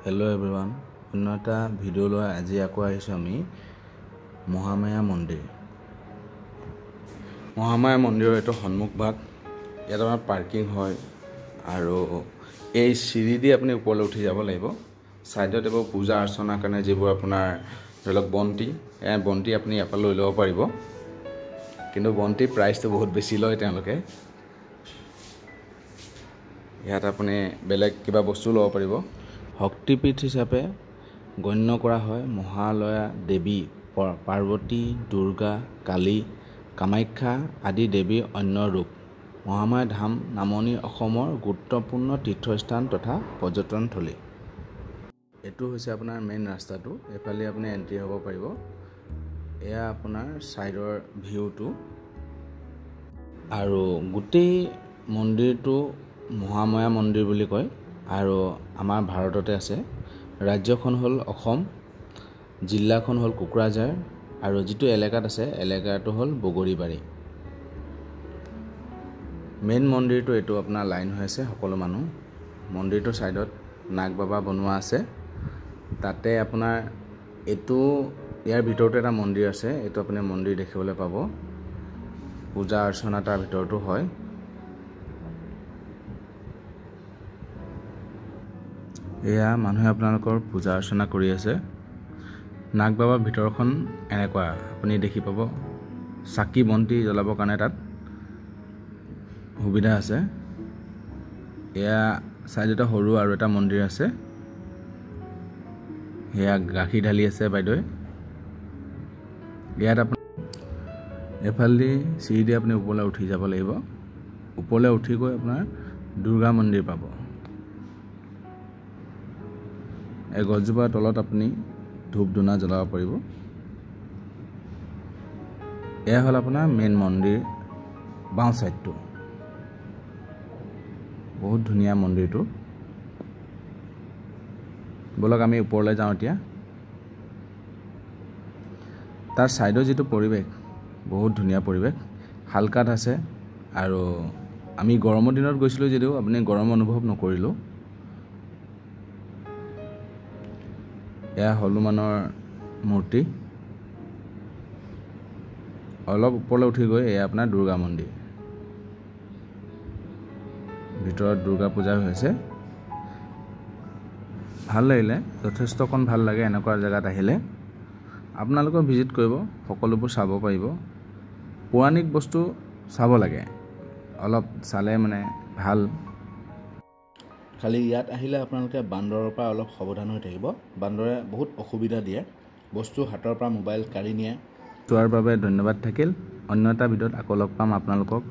Hello' everyone, অন্য এটা video' লৈ আজি আকৌ আহিছোঁ আমি মহামায়া মন্দিৰ। মহামায়া মন্দিৰৰ এইটো সন্মুখ ভাগ। ইয়াত আমাৰ পাৰ্কিং হয় আৰু এই চিৰি দি আপুনি ওপৰলৈ উঠি যাব লাগিব। ছাইডত এইবোৰ পূজা অৰ্চনাৰ কাৰণে যিবোৰ আপোনাৰ ধৰি লওক বন্তি আপুনি ইয়াৰ পৰা লৈ ল'ব পাৰিব, কিন্তু বন্তিৰ প্ৰাইচটো বহুত বেছি লয় তেওঁলোকে। ইয়াত আপুনি বেলেগ কিবা বস্তু ল'ব পাৰিব। শক্তিপীঠ হিচাপে গণ্য কৰা হয় মহালয়া দেৱী পাৰ্বতী, দুৰ্গা, কালী, কামাখ্যা আদি দেৱীৰ অন্য ৰূপ। মহামায়া ধাম নামনি অসমৰ গুৰুত্বপূৰ্ণ তীৰ্থস্থান তথা পৰ্যটনথলী। এইটো হৈছে আপোনাৰ মেইন ৰাস্তাটো, এইফালে আপুনি এণ্ট্ৰি হ'ব পাৰিব। এয়া আপোনাৰ ছাইডৰ ভিউটো, আৰু গোটেই মন্দিৰটো মহামায়া মন্দিৰ বুলি কয় আৰু আমাৰ ভাৰততে আছে। ৰাজ্যখন হ'ল অসম, জিলাখন হ'ল কোকৰাঝাৰ আৰু যিটো এলেকাত আছে এলেকাটো হ'ল বগৰীবাৰী। মেইন মন্দিৰটো এইটো আপোনাৰ লাইন হৈ আছে সকলো মানুহ। মন্দিৰটোৰ ছাইডত নাগ বাবা বনোৱা আছে। তাতে আপোনাৰ এইটো ইয়াৰ ভিতৰতে এটা মন্দিৰ আছে, এইটো আপুনি মন্দিৰ দেখিবলৈ পাব। পূজা অৰ্চনা তাৰ ভিতৰতো হয়। এয়া মানুহে আপোনালোকৰ পূজা অৰ্চনা কৰি আছে। নাগ বাবাৰ ভিতৰখন এনেকুৱা আপুনি দেখি পাব। চাকি বন্তি জ্বলাবৰ কাৰণে তাত সুবিধা আছে। এয়া ছাইডতে সৰু আৰু এটা মন্দিৰ আছে। সেয়া গাখীৰ ঢালি আছে বাইদেৱে। ইয়াত আপুনি এফালেদি চিৰি দি আপুনি ওপৰলৈ উঠি যাব লাগিব। ওপৰলৈ উঠি গৈ আপোনাৰ দুৰ্গা মন্দিৰ পাব। এই গছজোপাৰ তলত আপুনি ধূপ ধূনা জ্বলাব পাৰিব। এয়া হ'ল আপোনাৰ মেইন মন্দিৰ বাওঁ ছাইডটো। বহুত ধুনীয়া মন্দিৰটো। ব'লক আমি ওপৰলৈ যাওঁ এতিয়া। তাৰ ছাইডৰ যিটো পৰিৱেশ, বহুত ধুনীয়া পৰিৱেশ। শালকাঠ আছে আৰু আমি গৰমৰ দিনত গৈছিলোঁ যদিও আপুনি গৰম অনুভৱ নকৰিলোঁ। এয়া হনুমানৰ মূৰ্তি। অলপ ওপৰলৈ উঠি গৈ এয়া আপোনাৰ দুৰ্গা মন্দিৰ। ভিতৰত দুৰ্গা পূজা হৈছে। ভাল লাগিলে, যথেষ্টকণ ভাল লাগে এনেকুৱা জেগাত আহিলে। আপোনালোকেও ভিজিট কৰিব, সকলোবোৰ চাব পাৰিব। পৌৰাণিক বস্তু চাব লাগে, অলপ চালে মানে ভাল। খালি ইয়াত আহিলে আপোনালোকে বান্দৰৰ পৰা অলপ সাৱধান হৈ থাকিব। বান্দৰে বহুত অসুবিধা দিয়ে, বস্তু হাতৰ পৰা মোবাইল কাঢ়ি নিয়ে। চোৱাৰ বাবে ধন্যবাদ থাকিল। অন্য এটা ভিডিঅ'ত আকৌ লগ পাম আপোনালোকক।